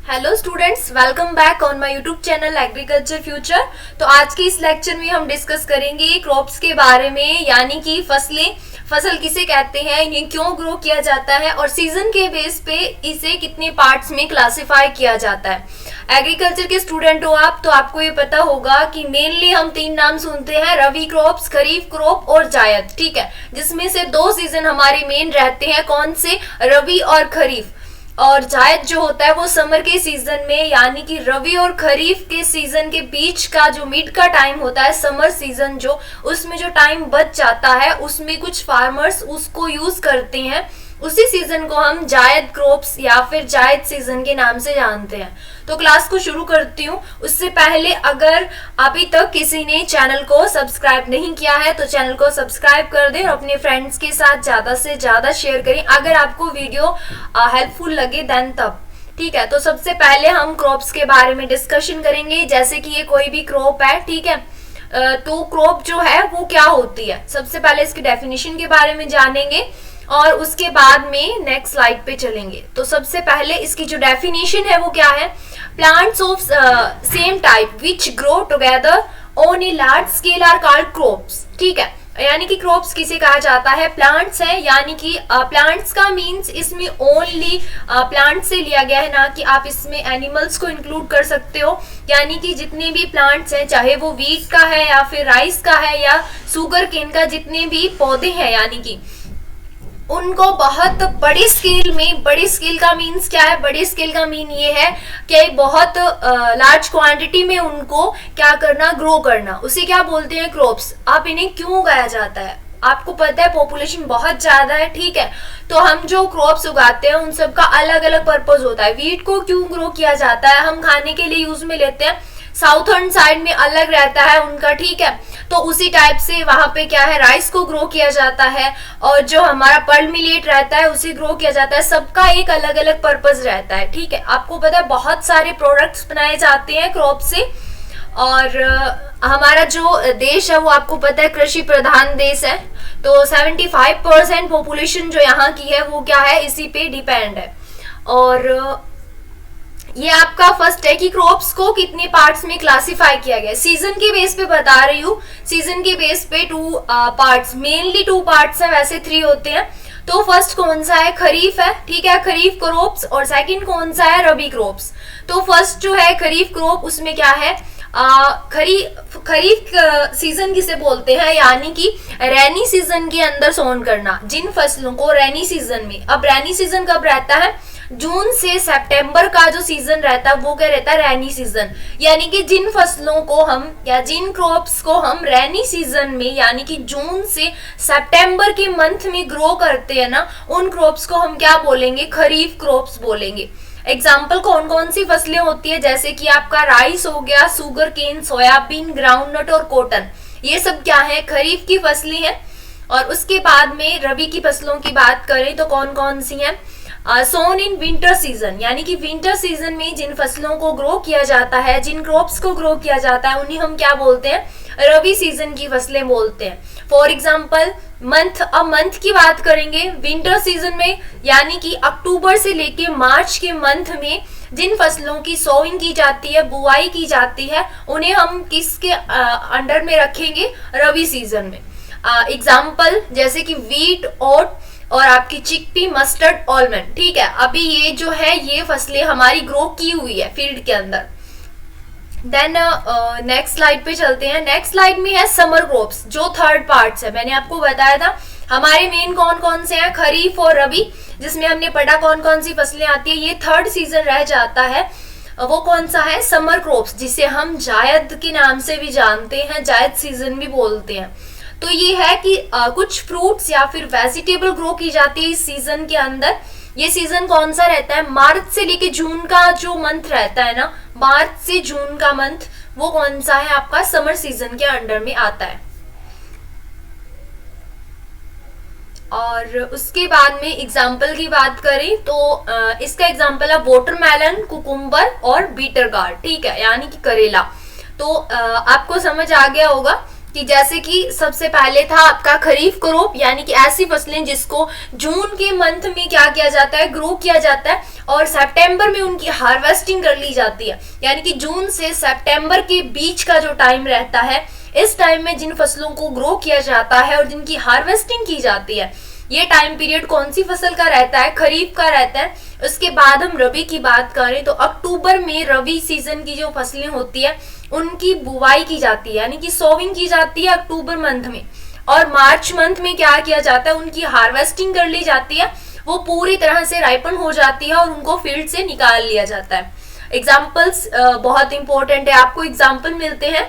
Hello students, welcome back on my YouTube channel agriculture future. तो आज के इस लेक्चर में हम डिस्कस करेंगे क्रॉप्स के बारे में, यानी कि फसल किसे कहते हैं, इन्हें क्यों ग्रो किया जाता है और सीजन के बेस पे इसे कितने पार्ट्स में क्लासिफाई किया जाता है। एग्रीकल्चर के स्टूडेंट हो आप तो आपको ये पता होगा कि मेनली हम तीन नाम सुनते हैं, रबी क्रॉप्स, खरीफ क्रॉप और जायद। ठीक है, जिसमें से दो सीजन हमारे मेन रहते हैं, कौन से, रबी और खरीफ। और जायद जो होता है वो समर के सीजन में, यानी कि रबी और खरीफ के सीजन के बीच का जो मिड का टाइम होता है, समर सीजन जो, उसमें जो टाइम बच जाता है उसमें कुछ फार्मर्स उसको यूज करते हैं। उसी सीजन को हम जायद क्रॉप्स या फिर जायद सीजन के नाम से जानते हैं। तो क्लास को शुरू करती हूँ। उससे पहले अगर अभी तक किसी ने चैनल को सब्सक्राइब नहीं किया है तो चैनल को सब्सक्राइब कर दें और अपने फ्रेंड्स के साथ ज्यादा से ज्यादा शेयर करें अगर आपको वीडियो हेल्पफुल लगे देन तब। ठीक है, तो सबसे पहले हम क्रॉप्स के बारे में डिस्कशन करेंगे। जैसे कि ये कोई भी क्रॉप है, ठीक है, तो क्रॉप जो है वो क्या होती है, सबसे पहले इसकी डेफिनेशन के बारे में जानेंगे और उसके बाद में नेक्स्ट स्लाइड पे चलेंगे। तो सबसे पहले इसकी जो डेफिनेशन है वो क्या है, plants of same type which grow together on a large scale are called crops. ठीक है, यानी कि क्रॉप्स किसे कहा जाता है, प्लांट्स है, यानी कि प्लांट्स का मीन्स इसमें ओनली प्लांट से लिया गया है, ना कि आप इसमें एनिमल्स को इंक्लूड कर सकते हो। यानी कि जितने भी प्लांट्स हैं, चाहे वो वीट का है या फिर राइस का है या सुगर केन का, जितने भी पौधे हैं, यानी कि उनको बहुत बड़ी स्केल में, बड़ी स्केल का मीन्स क्या है, बड़ी स्केल का मीन ये है कि बहुत लार्ज क्वांटिटी में उनको क्या करना, ग्रो करना, उसे क्या बोलते हैं, क्रॉप्स। आप इन्हें क्यों उगाया जाता है, आपको पता है पॉपुलेशन बहुत ज्यादा है, ठीक है, तो हम जो क्रॉप्स उगाते हैं उन सब का अलग अलग पर्पस होता है। वीट को क्यों ग्रो किया जाता है, हम खाने के लिए यूज में लेते हैं, साउथर्न साइड में अलग रहता है उनका, ठीक है, तो उसी टाइप से वहां पे क्या है, राइस को ग्रो किया जाता है और जो हमारा पर्ल मिलेट रहता है उसे ग्रो किया जाता है। सबका एक अलग अलग पर्पस रहता है। ठीक है, आपको पता है बहुत सारे प्रोडक्ट्स बनाए जाते हैं क्रॉप से। और हमारा जो देश है वो आपको पता है कृषि प्रधान देश है, तो 75% पॉपुलेशन जो यहाँ की है वो क्या है, इसी पे डिपेंड है। और ये आपका फर्स्ट है कि क्रॉप्स को कितने पार्ट्स में क्लासिफाई किया गया है। सीजन के बेस पे बता रही हूँ, सीजन के बेस पे two parts, mainly two parts है, वैसे थ्री होते हैं। तो फर्स्ट कौन सा है, खरीफ है, ठीक है, खरीफ क्रॉप्स, और सेकंड कौन सा है, रबी क्रॉप्स। तो फर्स्ट जो है खरीफ क्रॉप, उसमें क्या है, खरीफ सीजन किसे बोलते हैं, यानी कि रैनी सीजन के अंदर सोन करना जिन फसलों को रैनी सीजन में। अब रैनी सीजन कब रहता है, जून से सितंबर का जो सीजन रहता है वो क्या रहता है, रैनी सीजन। यानी कि जिन फसलों को हम या जिन क्रॉप्स को हम रैनी सीजन में, यानी कि जून से सितंबर के मंथ में ग्रो करते हैं ना, उन क्रॉप्स को हम क्या बोलेंगे, खरीफ क्रॉप्स बोलेंगे। एग्जाम्पल कौन कौन सी फसलें होती है, जैसे कि आपका राइस हो गया, सुगर केन, सोयाबीन, ग्राउंडनट और कॉटन, ये सब क्या है, खरीफ की फसलें हैं। और उसके बाद में रबी की फसलों की बात करें तो कौन कौन सी हैं, सोन इन विंटर सीजन, यानी कि विंटर सीजन में जिन फसलों को ग्रो किया जाता है, जिन क्रॉप्स को ग्रो किया जाता है, उन्हें हम क्या बोलते हैं, रबी सीजन की फसलें बोलते हैं। फॉर एग्जाम्पल मंथ, अब मंथ की बात करेंगे विंटर सीजन में, यानी कि अक्टूबर से लेके मार्च के मंथ में जिन फसलों की सोइंग की जाती है, बुआई की जाती है, उन्हें हम किसके अंडर में रखेंगे, रबी सीजन में। एग्जाम्पल जैसे कि वीट, ओट और आपकी चिकपी, मस्टर्ड, ऑलमंड। ठीक है, अभी ये जो है ये फसलें हमारी ग्रो की हुई है फील्ड के अंदर। देन नेक्स्ट स्लाइड पे चलते हैं। नेक्स्ट स्लाइड में है समर क्रॉप्स, जो थर्ड पार्ट्स है। मैंने आपको बताया था हमारे मेन कौन कौन से हैं, खरीफ और रबी, जिसमें हमने पढ़ा कौन कौन सी फसलें आती है। ये थर्ड सीजन रह जाता है, वो कौन सा है, समर क्रॉप्स, जिसे हम जायद के नाम से भी जानते हैं, जायद सीजन भी बोलते हैं। तो ये है कि कुछ फ्रूट्स या फिर वेजिटेबल ग्रो की जाती है इस सीजन के अंदर। ये सीजन कौन सा रहता है, मार्च से लेके जून का जो मंथ रहता है ना, मार्च से जून का मंथ, वो कौन सा है, आपका समर सीजन के अंडर में आता है। और उसके बाद में एग्जाम्पल की बात करें तो इसका एग्जाम्पल है वाटरमेलन, कुकुम्बर और बीटर गार्ड। ठीक है, यानी कि करेला। तो आपको समझ आ गया होगा कि जैसे कि सबसे पहले था आपका खरीफ क्रॉप, यानी कि ऐसी फसलें जिसको जून के मंथ में क्या किया जाता है, ग्रो किया जाता है और सितंबर में उनकी हार्वेस्टिंग कर ली जाती है। यानी कि जून से सितंबर के बीच का जो टाइम रहता है, इस टाइम में जिन फसलों को ग्रो किया जाता है और जिनकी हार्वेस्टिंग की जाती है, ये टाइम पीरियड कौन सी फसल का रहता है, खरीफ का रहता है। उसके बाद हम रबी की बात करें तो अक्टूबर में रबी सीजन की जो फसलें होती है उनकी बुवाई की जाती है, यानी कि सोविंग की जाती है अक्टूबर मंथ में। और मार्च मंथ में क्या किया जाता है, उनकी हार्वेस्टिंग कर ली जाती है, वो पूरी तरह से राइपन हो जाती है और उनको फील्ड से निकाल लिया जाता है। एग्जाम्पल्स बहुत इंपॉर्टेंट है, आपको एग्जाम्पल मिलते हैं।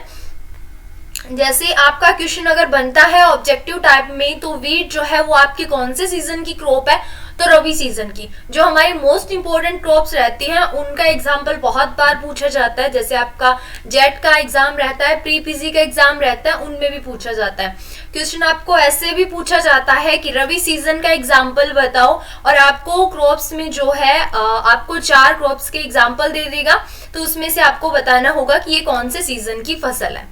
जैसे आपका क्वेश्चन अगर बनता है ऑब्जेक्टिव टाइप में, तो वीट जो है वो आपके कौन से सीजन की क्रॉप है, तो रबी सीजन की। जो हमारी मोस्ट इंपोर्टेंट क्रॉप्स रहती हैं उनका एग्जाम्पल बहुत बार पूछा जाता है, जैसे आपका जेट का एग्जाम रहता है, प्री पीजी का एग्जाम रहता है, उनमें भी पूछा जाता है। क्वेश्चन आपको ऐसे भी पूछा जाता है कि रबी सीजन का एग्जाम्पल बताओ, और आपको क्रॉप्स में जो है आपको 4 क्रॉप्स के एग्जाम्पल दे देगा, तो उसमें से आपको बताना होगा कि ये कौन से सीजन की फसल है।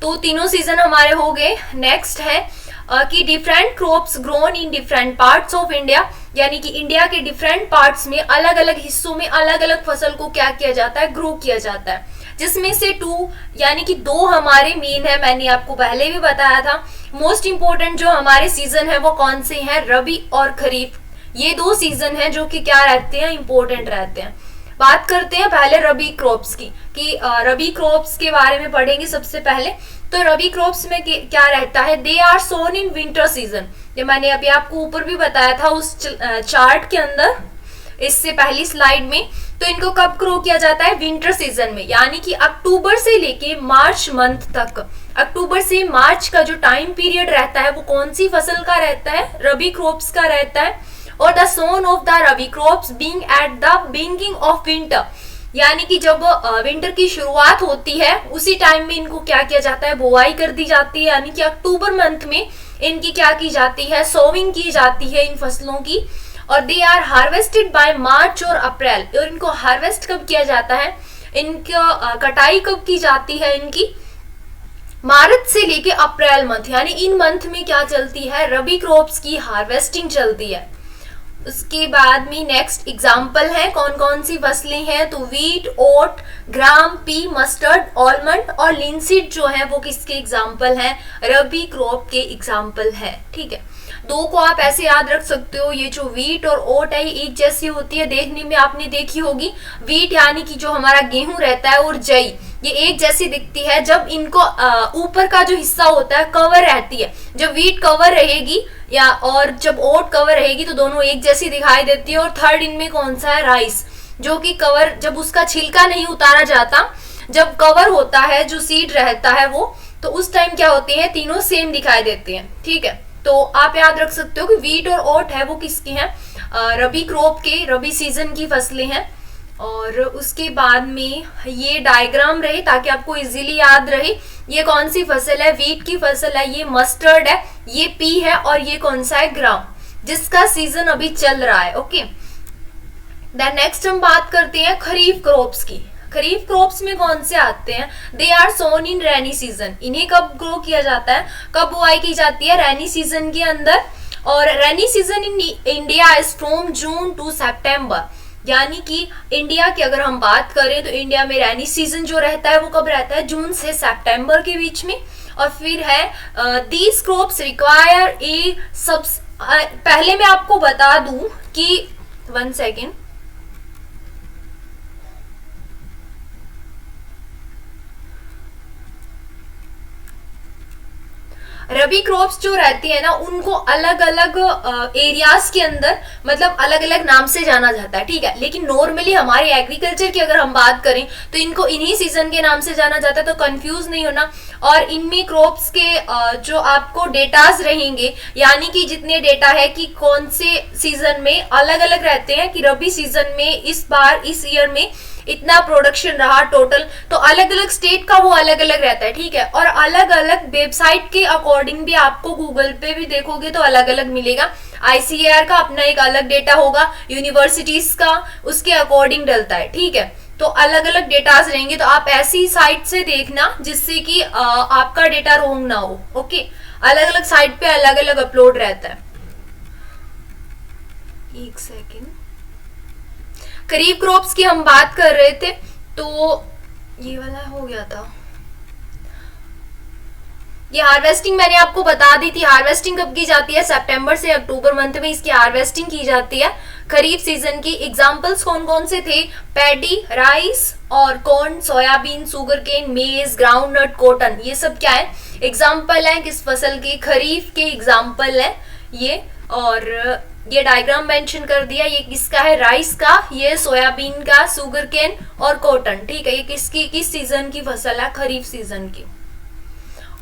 तो तीनों सीजन हमारे हो गए। नेक्स्ट है कि different crops grown in different parts of India, यानी कि इंडिया के डिफरेंट पार्ट्स में अलग अलग हिस्सों में अलग अलग फसल को क्या किया जाता है, ग्रो किया जाता है। जिसमें से 2 यानी कि 2 हमारे मेन है, मैंने आपको पहले भी बताया था। मोस्ट इंपोर्टेंट जो हमारे सीजन है वो कौन से हैं, रबी और खरीफ। ये 2 सीजन है जो कि क्या रहते हैं, इंपॉर्टेंट रहते हैं। बात करते हैं पहले रबी क्रॉप्स की, कि रबी क्रॉप्स के बारे में पढ़ेंगे सबसे पहले। तो रबी क्रॉप्स में क्या रहता है, they are sown in winter season. ये मैंने अभी आपको ऊपर भी बताया था उस चार्ट के अंदर, इससे पहली स्लाइड में। तो इनको कब ग्रो किया जाता है, विंटर सीजन में, यानी कि अक्टूबर से लेके मार्च मंथ तक। अक्टूबर से मार्च का जो टाइम पीरियड रहता है वो कौन सी फसल का रहता है, रबी क्रॉप्स का रहता है। और the sown of the rabi crops being at the beginning of winter, यानी कि जब विंटर की शुरुआत होती है उसी टाइम में इनको क्या किया जाता है, बुआई कर दी जाती है। यानी कि अक्टूबर मंथ में इनकी क्या की जाती है, सोविंग की जाती है इन फसलों की। और they are harvested by March और अप्रैल, और इनको हार्वेस्ट कब किया जाता है, इनका कटाई कब की जाती है इनकी, मार्च से लेके अप्रैल मंथ, यानी इन मंथ में क्या चलती है, रबी क्रॉप्स की हार्वेस्टिंग चलती है। उसके बाद में नेक्स्ट एग्जाम्पल है कौन कौन सी फसलें हैं, तो वीट, ओट, ग्राम, पी, मस्टर्ड, आलमंड और लिनसीड जो है वो किसके एग्जाम्पल हैं, रबी क्रॉप के एग्जाम्पल है। ठीक है, 2 को आप ऐसे याद रख सकते हो। ये जो वीट और ओट है एक जैसी होती है, देखने में आपने देखी होगी। वीट यानी कि जो हमारा गेहूं रहता है, और जई ये एक जैसी दिखती है। जब इनको ऊपर का जो हिस्सा होता है कवर रहती है, जब वीट कवर रहेगी या और जब ओट कवर रहेगी तो दोनों एक जैसी दिखाई देती है। और थर्ड इनमें कौन सा है, राइस, जो कि कवर जब उसका छिलका नहीं उतारा जाता, जब कवर होता है जो सीड रहता है वो, तो उस टाइम क्या होते हैं, तीनों सेम दिखाई देते हैं। ठीक है, तो आप याद रख सकते हो कि वीट और ओट है वो किसके हैं, रबी क्रॉप के, रबी सीजन की फसलें हैं। और उसके बाद में ये डायग्राम रहे ताकि आपको इजीली याद रहे, ये कौन सी फसल है, वीट की फसल है, ये मस्टर्ड है, ये पी है, और ये कौन सा है, ग्राम, जिसका सीजन अभी चल रहा है। ओके, देन नेक्स्ट हम बात करते हैं खरीफ क्रॉप्स की। खरीफ क्रॉप्स में कौन से आते हैं, दे are sown in rainy season. इन्हें कब ग्रो किया जाता है, कब बुआई की जाती है, रेनी सीजन के अंदर। और rainy season in India is from June to September, यानी कि इंडिया की अगर हम बात करें तो इंडिया में रेनी सीजन जो रहता है वो कब रहता है, जून से सितंबर के बीच में। और फिर है दीज क्रॉप्स रिक्वायर ए पहले मैं आपको बता दूं कि 1 सेकेंड, रबी क्रॉप्स जो रहती है ना उनको अलग अलग एरियाज के अंदर मतलब अलग अलग नाम से जाना जाता है। ठीक है, लेकिन नॉर्मली हमारे एग्रीकल्चर की अगर हम बात करें तो इनको इन्हीं सीजन के नाम से जाना जाता है, तो कंफ्यूज नहीं होना। और इनमें क्रॉप्स के जो आपको डेटाज रहेंगे, यानी कि जितने डेटा है कि कौन से सीजन में अलग अलग रहते हैं, कि रबी सीजन में इस बार इस ईयर में इतना प्रोडक्शन रहा टोटल, तो अलग अलग स्टेट का वो अलग अलग रहता है। ठीक है, और अलग अलग वेबसाइट के अकॉर्डिंग भी आपको गूगल पे भी देखोगे तो अलग अलग मिलेगा। ICAR का अपना एक अलग डेटा होगा, यूनिवर्सिटीज का उसके अकॉर्डिंग डलता है। ठीक है, तो अलग अलग डेटास रहेंगे, तो आप ऐसी साइट से देखना जिससे कि आपका डेटा रोंग ना हो। ओके, अलग अलग साइट पे अलग अलग अपलोड रहता है। एक सेकेंड, खरीफ क्रॉप्स की हम बात कर रहे थे, तो ये वाला हो गया था। ये हार्वेस्टिंग मैंने आपको बता दी थी। हार्वेस्टिंग कब की जाती है? सितंबर से अक्टूबर मंथ में इसकी हार्वेस्टिंग की जाती है खरीफ सीजन की। एग्जांपल्स कौन कौन से थे? पैडी, राइस और कॉर्न, सोयाबीन, सुगर केन, मेज, ग्राउंडनट, कॉटन। ये सब क्या है? एग्जाम्पल है किस फसल की? खरीफ के एग्जाम्पल है ये। और ये डायग्राम मेंशन कर दिया, ये किसका है? राइस का, ये सोयाबीन का, सुगर केन और कॉटन। ठीक है, ये किसकी, किस सीजन की फसल है? खरीफ सीजन की।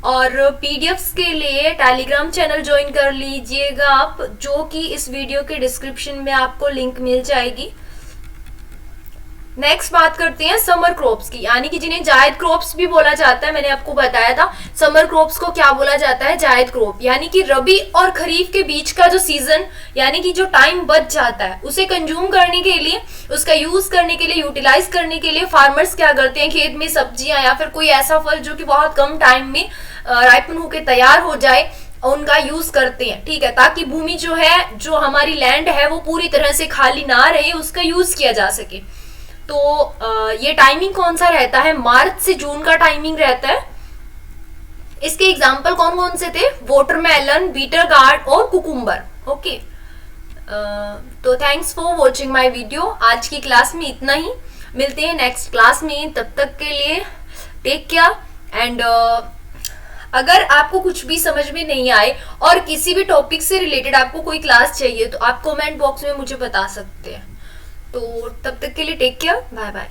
और पीडीएफ्स के लिए टेलीग्राम चैनल ज्वाइन कर लीजिएगा आप, जो कि इस वीडियो के डिस्क्रिप्शन में आपको लिंक मिल जाएगी। नेक्स्ट बात करते हैं समर क्रॉप्स की, यानी कि जिन्हें जायद क्रॉप्स भी बोला जाता है। मैंने आपको बताया था समर क्रॉप्स को क्या बोला जाता है? जायद क्रॉप। यानी कि रबी और खरीफ के बीच का जो सीजन, यानी कि जो टाइम बच जाता है, उसे कंज्यूम करने के लिए, उसका यूज करने के लिए, यूटिलाइज करने के लिए फार्मर्स क्या करते हैं? खेत में सब्जियां या फिर कोई ऐसा फल जो कि बहुत कम टाइम में राइपन होकर तैयार हो जाए, उनका यूज करते हैं। ठीक है, ताकि भूमि जो है, जो हमारी लैंड है, वो पूरी तरह से खाली ना रहे, उसका यूज किया जा सके। तो ये टाइमिंग कौन सा रहता है? मार्च से जून का टाइमिंग रहता है। इसके एग्जाम्पल कौन कौन से थे? वाटरमेलन, बीटर गार्ड और कुकुम्बर। ओके, तो thanks for watching my video. आज की क्लास में इतना ही, मिलते हैं नेक्स्ट क्लास में। तब तक के लिए टेक केयर। एंड अगर आपको कुछ भी समझ में नहीं आए और किसी भी टॉपिक से रिलेटेड आपको कोई क्लास चाहिए, तो आप कमेंट बॉक्स में मुझे बता सकते हैं। तो तब तक के लिए टेक केयर, बाय बाय।